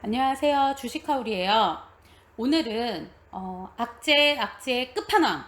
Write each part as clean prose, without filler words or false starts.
안녕하세요. 주식하울이에요. 오늘은 악재의 끝판왕,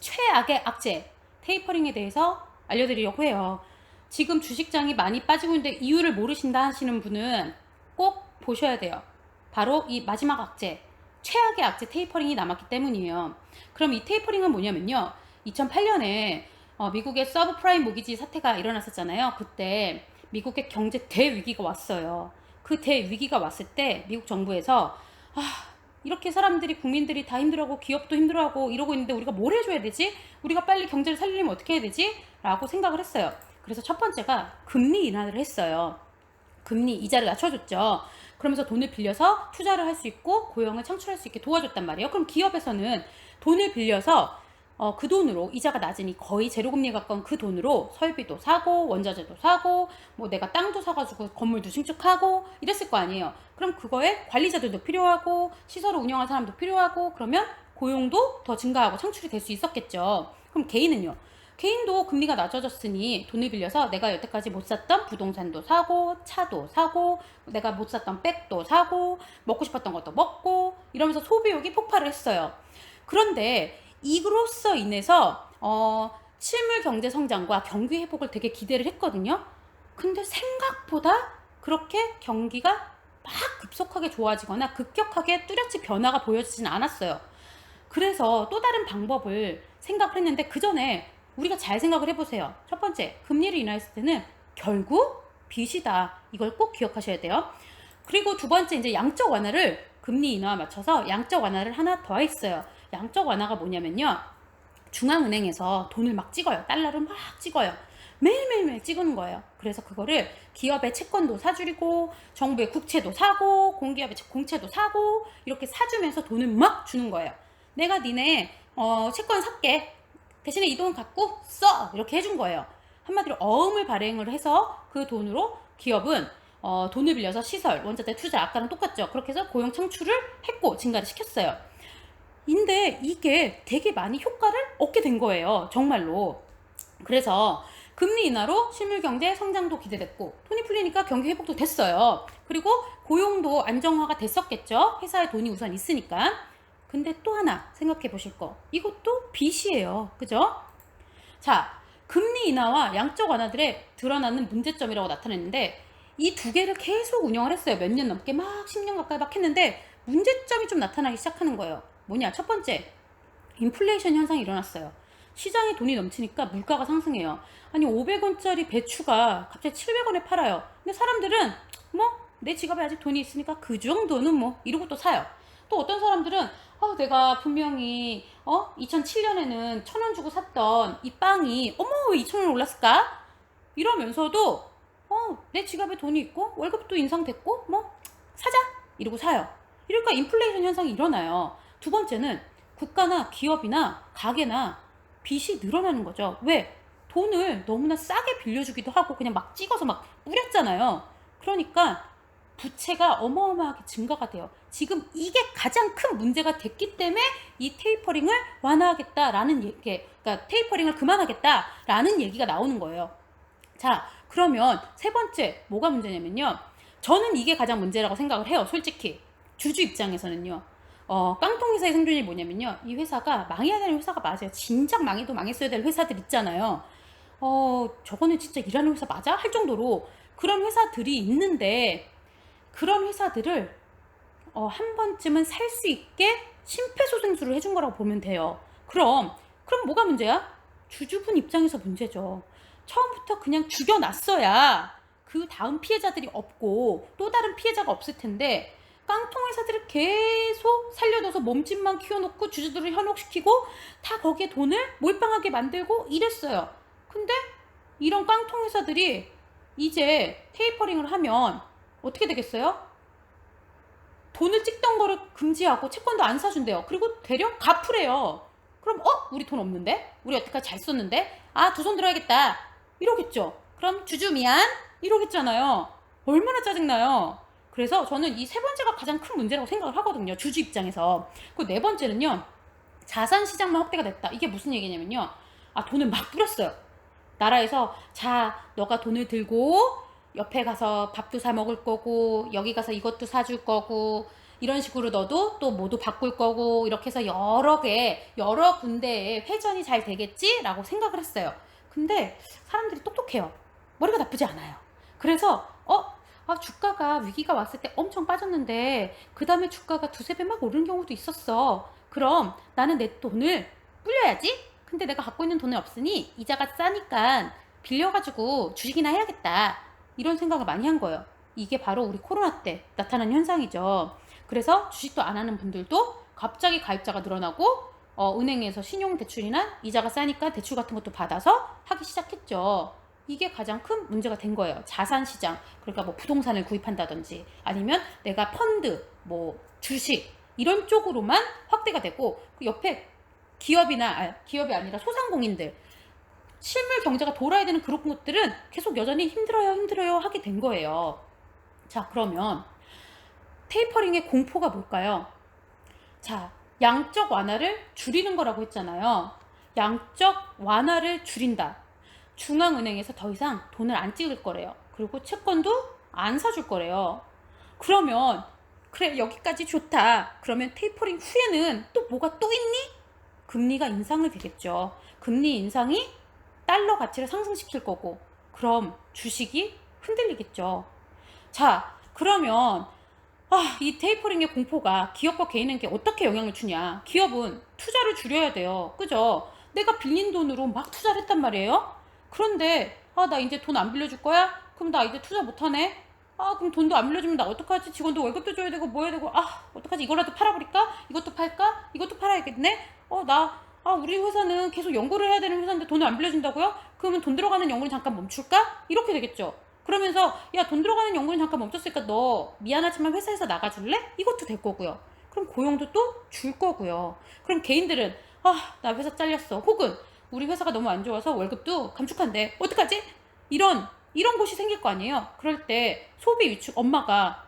최악의 악재, 테이퍼링에 대해서 알려드리려고 해요. 지금 주식장이 많이 빠지고 있는데 이유를 모르신다 하시는 분은 꼭 보셔야 돼요. 바로 이 마지막 악재, 최악의 악재 테이퍼링이 남았기 때문이에요. 그럼 이 테이퍼링은 뭐냐면요. 2008년에 미국의 서브프라임 모기지 사태가 일어났었잖아요. 그때 미국의 경제 대위기가 왔어요. 그 대위기가 왔을 때 미국 정부에서 이렇게 사람들이 국민들이 다 힘들어하고 기업도 힘들어하고 이러고 있는데 우리가 뭘 해줘야 되지? 우리가 빨리 경제를 살리려면 어떻게 해야 되지? 라고 생각을 했어요. 그래서 첫 번째가 금리 인하를 했어요. 금리 이자를 낮춰줬죠. 그러면서 돈을 빌려서 투자를 할 수 있고 고용을 창출할 수 있게 도와줬단 말이에요. 그럼 기업에서는 돈을 빌려서 그 돈으로 이자가 낮으니 거의 제로금리에 가까운 그 돈으로 설비도 사고 원자재도 사고 뭐 내가 땅도 사가지고 건물도 신축하고 이랬을 거 아니에요. 그럼 그거에 관리자들도 필요하고 시설을 운영할 사람도 필요하고 그러면 고용도 더 증가하고 창출이 될 수 있었겠죠. 그럼 개인은요? 개인도 금리가 낮아졌으니 돈을 빌려서 내가 여태까지 못 샀던 부동산도 사고 차도 사고 내가 못 샀던 백도 사고 먹고 싶었던 것도 먹고 이러면서 소비욕이 폭발을 했어요. 그런데 이로써 인해서 실물 경제 성장과 경기 회복을 되게 기대를 했거든요. 근데 생각보다 그렇게 경기가 막 급속하게 좋아지거나 급격하게 뚜렷이 변화가 보여지진 않았어요. 그래서 또 다른 방법을 생각을 했는데 그 전에 우리가 잘 생각을 해보세요. 첫 번째, 금리를 인하했을 때는 결국 빚이다. 이걸 꼭 기억하셔야 돼요. 그리고 두 번째, 이제 양적 완화를 금리 인하와 맞춰서 양적 완화를 하나 더 했어요. 양적 완화가 뭐냐면요. 중앙은행에서 돈을 막 찍어요. 달러를 막 찍어요. 매일매일 찍은 거예요. 그래서 그거를 기업의 채권도 사주고 정부의 국채도 사고 공기업의 공채도 사고 이렇게 사주면서 돈을 막 주는 거예요. 내가 니네 채권 살게. 대신에 이 돈 갖고 써. 이렇게 해준 거예요. 한마디로 어음을 발행을 해서 그 돈으로 기업은 돈을 빌려서 시설, 원자재 투자 아까랑 똑같죠. 그렇게 해서 고용 창출을 했고 증가를 시켰어요. 근데 이게 되게 많이 효과를 얻게 된 거예요. 정말로. 그래서 금리 인하로 실물 경제 성장도 기대됐고 돈이 풀리니까 경기 회복도 됐어요. 그리고 고용도 안정화가 됐었겠죠. 회사에 돈이 우선 있으니까. 근데 또 하나 생각해 보실 거. 이것도 빚이에요. 그죠? 자, 금리 인하와 양적 완화들의 드러나는 문제점이라고 나타냈는데 이 두 개를 계속 운영을 했어요. 몇 년 넘게 막 10년 가까이 막 했는데 문제점이 좀 나타나기 시작하는 거예요. 뭐냐? 첫 번째, 인플레이션 현상이 일어났어요. 시장에 돈이 넘치니까 물가가 상승해요. 아니 500원짜리 배추가 갑자기 700원에 팔아요. 근데 사람들은 뭐 내 지갑에 아직 돈이 있으니까 그 정도는 뭐 이러고 또 사요. 또 어떤 사람들은 내가 분명히 2007년에는 1,000원 주고 샀던 이 빵이 왜 2,000원 올랐을까? 이러면서도 내 지갑에 돈이 있고 월급도 인상됐고 뭐 사자 이러고 사요. 이러니까 인플레이션 현상이 일어나요. 두 번째는 국가나 기업이나 가게나 빚이 늘어나는 거죠. 왜? 돈을 너무나 싸게 빌려주기도 하고 그냥 막 찍어서 막 뿌렸잖아요. 그러니까 부채가 어마어마하게 증가가 돼요. 지금 이게 가장 큰 문제가 됐기 때문에 이 테이퍼링을 완화하겠다라는 얘기, 그러니까 테이퍼링을 그만하겠다라는 얘기가 나오는 거예요. 자, 그러면 세 번째 뭐가 문제냐면요. 저는 이게 가장 문제라고 생각을 해요. 솔직히 주주 입장에서는요. 깡통회사의 생존이 뭐냐면요. 이 회사가 망해야 되는 회사가 맞아요. 진작 망해도 망했어야 될 회사들 있잖아요. 저거는 진짜 일하는 회사 맞아? 할 정도로 그런 회사들이 있는데 그런 회사들을 한 번쯤은 살 수 있게 심폐소생술을 해준 거라고 보면 돼요. 그럼 뭐가 문제야? 주주분 입장에서 문제죠. 처음부터 그냥 죽여놨어야 그 다음 피해자들이 없고 또 다른 피해자가 없을 텐데 깡통 회사들을 계속 살려둬서 몸집만 키워놓고 주주들을 현혹시키고 다 거기에 돈을 몰빵하게 만들고 이랬어요. 근데 이런 깡통 회사들이 이제 테이퍼링을 하면 어떻게 되겠어요? 돈을 찍던 거를 금지하고 채권도 안 사준대요. 그리고 대령 갚으래요. 그럼 우리 돈 없는데? 우리 여태까지 잘 썼는데? 두 손 들어야겠다. 이러겠죠. 그럼 주주 미안? 이러겠잖아요. 얼마나 짜증나요. 그래서 저는 이 세 번째가 가장 큰 문제라고 생각을 하거든요. 주주 입장에서. 그 네 번째는요. 자산 시장만 확대가 됐다. 이게 무슨 얘기냐면요. 돈을 막 뿌렸어요. 나라에서 자, 너가 돈을 들고 옆에 가서 밥도 사 먹을 거고 여기 가서 이것도 사줄 거고 이런 식으로 너도 또 뭐도 바꿀 거고 이렇게 해서 여러 군데에 회전이 잘 되겠지라고 생각을 했어요. 근데 사람들이 똑똑해요. 머리가 나쁘지 않아요. 그래서 주가가 위기가 왔을 때 엄청 빠졌는데 그 다음에 주가가 두세 배 막 오르는 경우도 있었어. 그럼 나는 내 돈을 불려야지. 근데 내가 갖고 있는 돈이 없으니 이자가 싸니까 빌려가지고 주식이나 해야겠다. 이런 생각을 많이 한 거예요. 이게 바로 우리 코로나 때 나타난 현상이죠. 그래서 주식도 안 하는 분들도 갑자기 가입자가 늘어나고 은행에서 신용대출이나 이자가 싸니까 대출 같은 것도 받아서 하기 시작했죠. 이게 가장 큰 문제가 된 거예요. 자산시장, 그러니까 뭐 부동산을 구입한다든지 아니면 내가 펀드, 뭐 주식 이런 쪽으로만 확대가 되고 그 옆에 기업이 아니라 소상공인들 실물 경제가 돌아야 되는 그런 것들은 계속 여전히 힘들어요 하게 된 거예요. 자, 그러면 테이퍼링의 공포가 뭘까요? 자, 양적 완화를 줄이는 거라고 했잖아요. 양적 완화를 줄인다. 중앙은행에서 더 이상 돈을 안 찍을 거래요. 그리고 채권도 안 사줄 거래요. 그러면 그래, 여기까지 좋다. 그러면 테이퍼링 후에는 또 뭐가 또 있니? 금리가 인상을 되겠죠. 금리 인상이 달러 가치를 상승시킬 거고 그럼 주식이 흔들리겠죠. 자, 그러면 이 테이퍼링의 공포가 기업과 개인에게 어떻게 영향을 주냐. 기업은 투자를 줄여야 돼요. 그죠? 내가 빌린 돈으로 막 투자를 했단 말이에요. 그런데 나 이제 돈 안 빌려줄 거야? 그럼 나 이제 투자 못하네? 그럼 돈도 안 빌려주면 나 어떡하지? 직원도 월급도 줘야 되고 뭐 해야 되고 어떡하지? 이거라도 팔아버릴까? 이것도 팔까? 이것도 팔아야겠네? 우리 회사는 계속 연구를 해야 되는 회사인데 돈을 안 빌려준다고요? 그러면 돈 들어가는 연구는 잠깐 멈출까? 이렇게 되겠죠. 그러면서 야, 돈 들어가는 연구는 잠깐 멈췄으니까 너 미안하지만 회사에서 나가줄래? 이것도 될 거고요. 그럼 고용도 또 줄 거고요. 그럼 개인들은 나 회사 잘렸어. 혹은 우리 회사가 너무 안 좋아서 월급도 감축한대. 어떡하지? 이런 곳이 생길 거 아니에요. 그럴 때 소비 위축 엄마가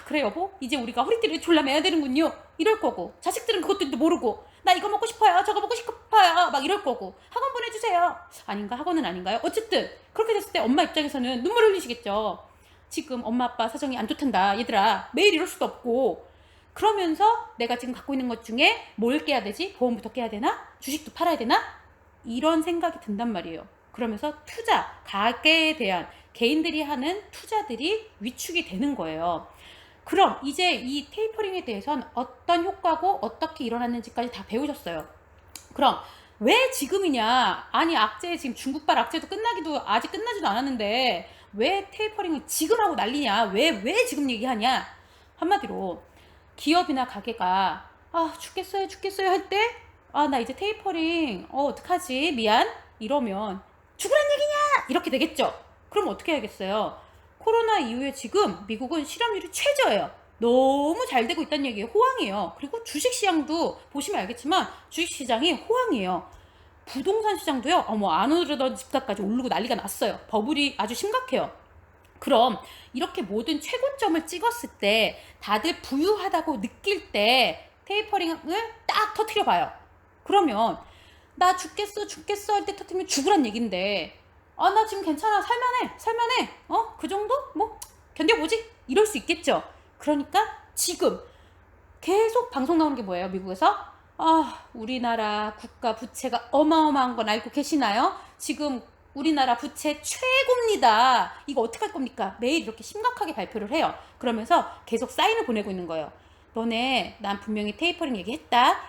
그래 여보 이제 우리가 허리띠를 졸라 매야 되는군요. 이럴 거고 자식들은 그것도 모르고 나 이거 먹고 싶어요. 저거 먹고 싶어요. 막 이럴 거고 학원 보내주세요. 아닌가? 학원은 아닌가요? 어쨌든 그렇게 됐을 때 엄마 입장에서는 눈물 흘리시겠죠. 지금 엄마 아빠 사정이 안 좋단다. 얘들아 매일 이럴 수도 없고 그러면서 내가 지금 갖고 있는 것 중에 뭘 깨야 되지? 보험부터 깨야 되나? 주식도 팔아야 되나? 이런 생각이 든단 말이에요. 그러면서 투자, 가계에 대한 개인들이 하는 투자들이 위축이 되는 거예요. 그럼 이제 이 테이퍼링에 대해서는 어떤 효과고 어떻게 일어났는지까지 다 배우셨어요. 그럼 왜 지금이냐? 아니 지금 중국발 악재도 아직 끝나지도 않았는데 왜 테이퍼링을 지금 하고 난리냐? 왜 지금 얘기하냐? 한마디로 기업이나 가게가 죽겠어요 할 때 나 이제 테이퍼링 어떡하지? 미안? 이러면 죽으란 얘기냐? 이렇게 되겠죠. 그럼 어떻게 해야겠어요? 코로나 이후에 지금 미국은 실업률이 최저예요. 너무 잘 되고 있다는 얘기예요. 호황이에요. 그리고 주식시장도 보시면 알겠지만 주식시장이 호황이에요. 부동산 시장도요. 안 오르던 집값까지 오르고 난리가 났어요. 버블이 아주 심각해요. 그럼 이렇게 모든 최고점을 찍었을 때 다들 부유하다고 느낄 때 테이퍼링을 딱 터트려 봐요. 그러면 나 죽겠어 할 때 터트리면 죽으란 얘긴데 나 지금 괜찮아 살만해 그 정도? 뭐 견뎌보지? 이럴 수 있겠죠. 그러니까 지금 계속 방송 나오는 게 뭐예요? 미국에서 우리나라 국가 부채가 어마어마한 건 알고 계시나요? 지금 우리나라 부채 최고입니다. 이거 어떻게 할 겁니까? 매일 이렇게 심각하게 발표를 해요. 그러면서 계속 사인을 보내고 있는 거예요. 너네 난 분명히 테이퍼링 얘기했다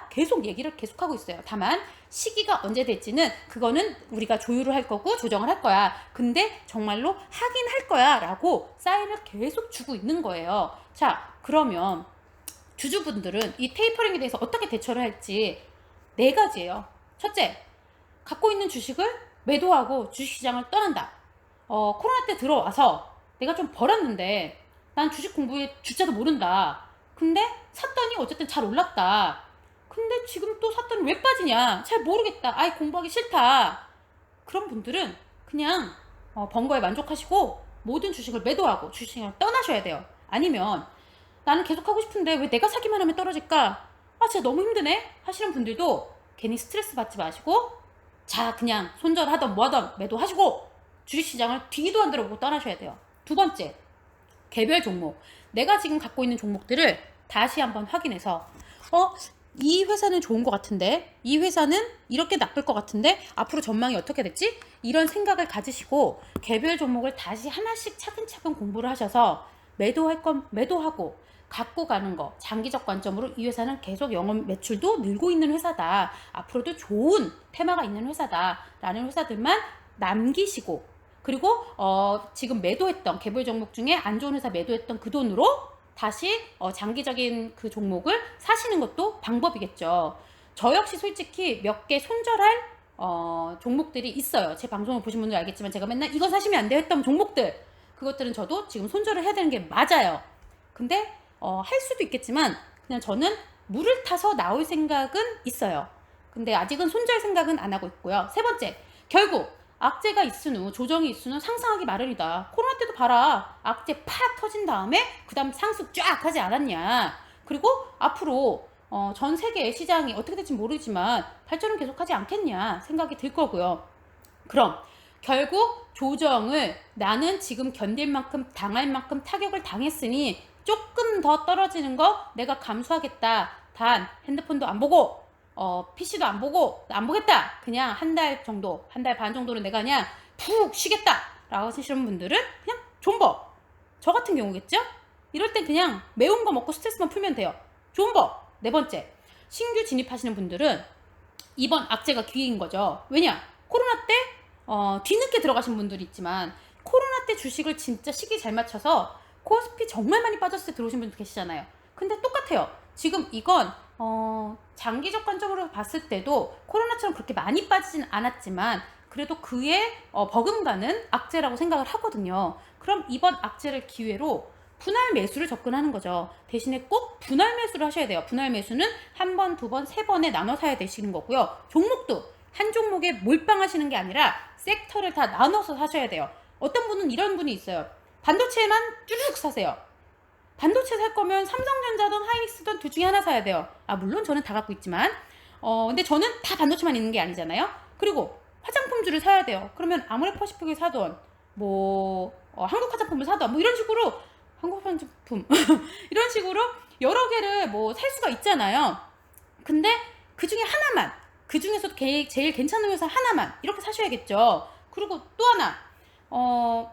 계속 얘기를 계속하고 있어요. 다만 시기가 언제 될지는 그거는 우리가 조율을 할 거고 조정을 할 거야. 근데 정말로 하긴 할 거야 라고 사인을 계속 주고 있는 거예요. 자, 그러면 주주분들은 이 테이퍼링에 대해서 어떻게 대처를 할지 4가지예요. 첫째, 갖고 있는 주식을 매도하고 주식시장을 떠난다. 코로나 때 들어와서 내가 좀 벌었는데 난 주식 공부에 주자도 모른다. 근데 샀더니 어쨌든 잘 올랐다. 근데 지금 또 샀더니 왜 빠지냐? 잘 모르겠다. 공부하기 싫다. 그런 분들은 그냥 번 거에 만족하시고 모든 주식을 매도하고 주식시장을 떠나셔야 돼요. 아니면 나는 계속 하고 싶은데 왜 내가 사기만 하면 떨어질까? 진짜 너무 힘드네 하시는 분들도 괜히 스트레스 받지 마시고 자, 그냥 손절하던 뭐하던 매도하시고 주식시장을 뒤도 안 들어보고 떠나셔야 돼요. 두 번째, 개별 종목. 내가 지금 갖고 있는 종목들을 다시 한번 확인해서 이 회사는 좋은 것 같은데, 이 회사는 이렇게 나쁠 것 같은데, 앞으로 전망이 어떻게 됐지? 이런 생각을 가지시고 개별 종목을 다시 하나씩 차근차근 공부를 하셔서 매도할 건 매도하고 갖고 가는 거, 장기적 관점으로 이 회사는 계속 영업 매출도 늘고 있는 회사다, 앞으로도 좋은 테마가 있는 회사다 라는 회사들만 남기시고, 그리고 지금 매도했던 개별 종목 중에 안 좋은 회사 매도했던 그 돈으로 다시 장기적인 그 종목을 사시는 것도 방법이겠죠. 저 역시 솔직히 몇 개 손절할 종목들이 있어요. 제 방송을 보신 분들 알겠지만 제가 맨날 이거 사시면 안 돼요 했던 종목들, 그것들은 저도 지금 손절을 해야 되는 게 맞아요. 근데 할 수도 있겠지만 그냥 저는 물을 타서 나올 생각은 있어요. 근데 아직은 손절 생각은 안 하고 있고요. 세 번째, 결국 악재가 있은 후, 조정이 있은 후 상승하기 마련이다. 코로나 때도 봐라. 악재 팍 터진 다음에 그 다음 상승 쫙 하지 않았냐. 그리고 앞으로 전 세계 시장이 어떻게 될지 모르지만 발전은 계속하지 않겠냐 생각이 들 거고요. 그럼 결국 조정을 나는 지금 견딜 만큼 당할 만큼 타격을 당했으니 조금 더 떨어지는 거 내가 감수하겠다. 단 핸드폰도 안 보고 PC도 안 보겠다. 그냥 한 달 정도, 한 달 반 정도는 내가 그냥 푹 쉬겠다 라고 하시는 분들은 그냥 존버. 저 같은 경우겠죠? 이럴 땐 그냥 매운 거 먹고 스트레스만 풀면 돼요. 존버. 네 번째, 신규 진입하시는 분들은 이번 악재가 기회인 거죠. 왜냐? 코로나 때 뒤늦게 들어가신 분들이 있지만 코로나 때 주식을 진짜 시기 잘 맞춰서 코스피 정말 많이 빠졌을 때 들어오신 분들 계시잖아요. 근데 똑같아요. 지금 이건 장기적 관점으로 봤을 때도 코로나처럼 그렇게 많이 빠지진 않았지만 그래도 그에 버금가는 악재라고 생각을 하거든요. 그럼 이번 악재를 기회로 분할 매수를 접근하는 거죠. 대신에 꼭 분할 매수를 하셔야 돼요. 분할 매수는 한 번, 두 번, 세 번에 나눠 사야 되시는 거고요. 종목도 한 종목에 몰빵하시는 게 아니라 섹터를 다 나눠서 사셔야 돼요. 어떤 분은 이런 분이 있어요. 반도체만 쭈르륵 사세요. 반도체 살 거면 삼성전자든 하이닉스든 둘 중에 하나 사야 돼요. 물론 저는 다 갖고 있지만 근데 저는 다 반도체만 있는 게 아니잖아요. 그리고 화장품주를 사야 돼요. 그러면 아모레퍼시픽을 사던 한국 화장품을 사던 뭐 이런 식으로 한국 화장품 이런 식으로 여러 개를 뭐 살 수가 있잖아요. 근데 그 중에 하나만, 그 중에서도 제일 괜찮은 회사 하나만 이렇게 사셔야겠죠. 그리고 또 하나,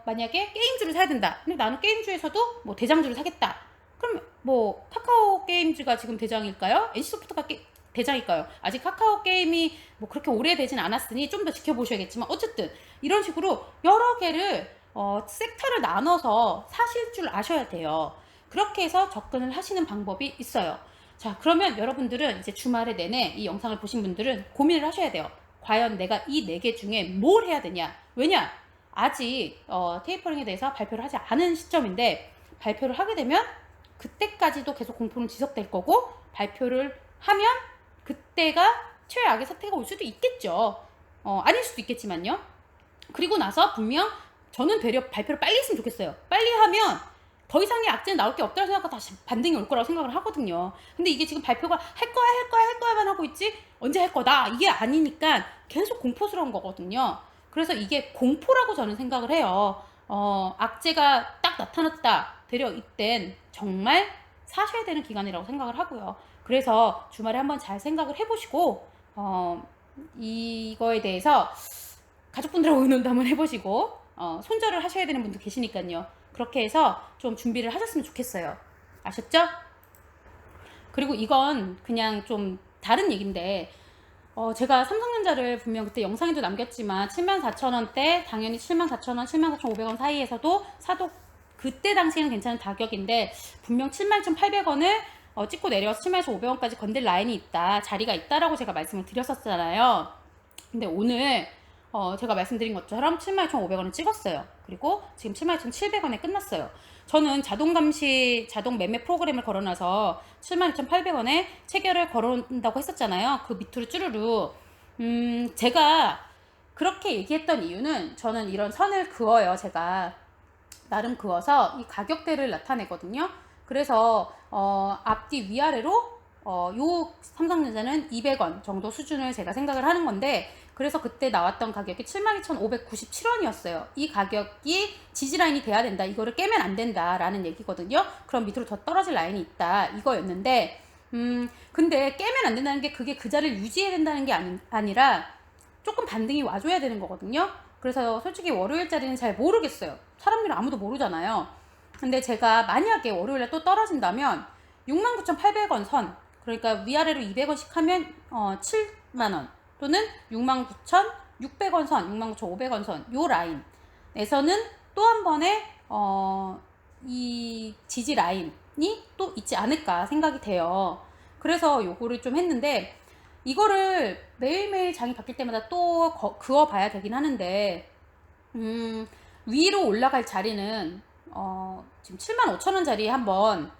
만약에 게임주를 사야 된다. 근데 나는 게임주에서도 뭐 대장주를 사겠다. 그럼 뭐 카카오 게임즈가 지금 대장일까요? NC소프트가 대장일까요? 아직 카카오 게임이 뭐 그렇게 오래되진 않았으니 좀 더 지켜보셔야겠지만 어쨌든 이런 식으로 여러 개를 섹터를 나눠서 사실 줄 아셔야 돼요. 그렇게 해서 접근을 하시는 방법이 있어요. 자, 그러면 여러분들은 이제 주말에 내내 이 영상을 보신 분들은 고민을 하셔야 돼요. 과연 내가 이 4개 중에 뭘 해야 되냐? 왜냐? 아직 테이퍼링에 대해서 발표를 하지 않은 시점인데 발표를 하게 되면 그때까지도 계속 공포는 지속될 거고, 발표를 하면 그때가 최악의 사태가 올 수도 있겠죠. 아닐 수도 있겠지만요. 그리고 나서 분명 저는 되려 발표를 빨리 했으면 좋겠어요. 빨리 하면 더 이상의 악재는 나올 게 없다고 생각하고 다시 반등이 올 거라고 생각을 하거든요. 근데 이게 지금 발표가 할 거야만 하고 있지 언제 할 거다 이게 아니니까 계속 공포스러운 거거든요. 그래서 이게 공포라고 저는 생각을 해요. 악재가 딱 나타났다. 되려 이땐 정말 사셔야 되는 기간이라고 생각을 하고요. 그래서 주말에 한번 잘 생각을 해보시고 이거에 대해서 가족분들하고 의논도 한번 해보시고 손절을 하셔야 되는 분도 계시니까요. 그렇게 해서 좀 준비를 하셨으면 좋겠어요. 아셨죠? 그리고 이건 그냥 좀 다른 얘기인데 제가 삼성전자를 분명 그때 영상에도 남겼지만 74,000원대 당연히 74,000원, 74,500원 사이에서도 사도 그때 당시에는 괜찮은 가격인데 분명 71,800원을 찍고 내려서 71,500원까지 건들 라인이 있다, 자리가 있다라고 제가 말씀을 드렸었잖아요. 근데 오늘 제가 말씀드린 것처럼 71,500원을 찍었어요. 그리고 지금 71,700원에 끝났어요. 저는 자동감시, 자동 매매 프로그램을 걸어놔서 72,800원에 체결을 걸어온다고 했었잖아요. 그 밑으로 쭈루루. 제가 그렇게 얘기했던 이유는 저는 이런 선을 그어요. 제가 나름 그어서 이 가격대를 나타내거든요. 그래서 앞뒤 위아래로 요 삼성전자는 200원 정도 수준을 제가 생각을 하는 건데, 그래서 그때 나왔던 가격이 72,597원이었어요. 이 가격이 지지라인이 돼야 된다. 이거를 깨면 안 된다라는 얘기거든요. 그럼 밑으로 더 떨어질 라인이 있다. 이거였는데 근데 깨면 안 된다는 게 그게 그 자리를 유지해야 된다는 게 아니라 조금 반등이 와줘야 되는 거거든요. 그래서 솔직히 월요일짜리는 잘 모르겠어요. 사람들은 아무도 모르잖아요. 근데 제가 만약에 월요일에 또 떨어진다면 69,800원 선, 그러니까 위아래로 200원씩 하면 7만원 또는 69,600원 선, 69,500원 선, 요 라인에서는 또 한 번에 이 지지 라인이 또 있지 않을까 생각이 돼요. 그래서 요거를 좀 했는데 이거를 매일매일 장이 바뀔 때마다 또 그어 봐야 되긴 하는데 위로 올라갈 자리는 지금 75,000원짜리 한번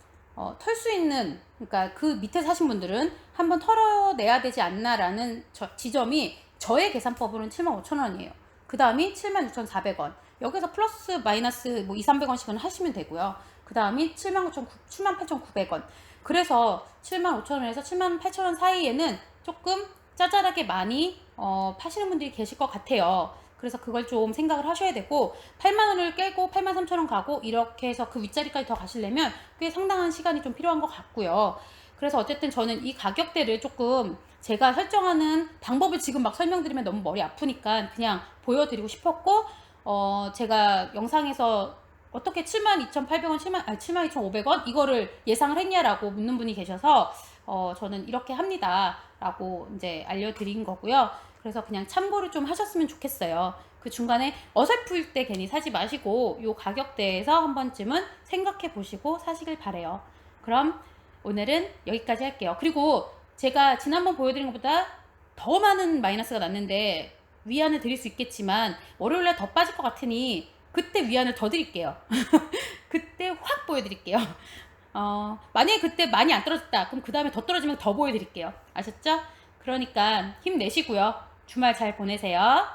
털 수 있는, 그러니까 그 밑에 사신 분들은 한번 털어내야 되지 않나라는 지점이 저의 계산법으로는 75,000원이에요. 그 다음이 76,400원. 여기서 플러스 마이너스 뭐 200~300원씩은 하시면 되고요. 그 다음이 78,900원. 그래서 75,000원에서 78,000원 사이에는 조금 짜잘하게 많이 파시는 분들이 계실 것 같아요. 그래서 그걸 좀 생각을 하셔야 되고 8만원을 깨고 83,000원 가고 이렇게 해서 그 윗자리까지 더 가시려면 꽤 상당한 시간이 좀 필요한 것 같고요. 그래서 어쨌든 저는 이 가격대를 조금 제가 설정하는 방법을 지금 막 설명드리면 너무 머리 아프니까 그냥 보여드리고 싶었고 제가 영상에서 어떻게 72,800원, 72,500원 이거를 예상을 했냐라고 묻는 분이 계셔서 저는 이렇게 합니다 라고 이제 알려드린 거고요. 그래서 그냥 참고를 좀 하셨으면 좋겠어요. 그 중간에 어설플 때 괜히 사지 마시고 요 가격대에서 한 번쯤은 생각해 보시고 사시길 바래요. 그럼 오늘은 여기까지 할게요. 그리고 제가 지난번 보여드린 것보다 더 많은 마이너스가 났는데 위안을 드릴 수 있겠지만 월요일날 더 빠질 것 같으니 그때 위안을 더 드릴게요. 그때 확 보여드릴게요. 만약에 그때 많이 안 떨어졌다 그럼 그 다음에 더 떨어지면 더 보여드릴게요. 아셨죠? 그러니까 힘내시고요. 주말 잘 보내세요.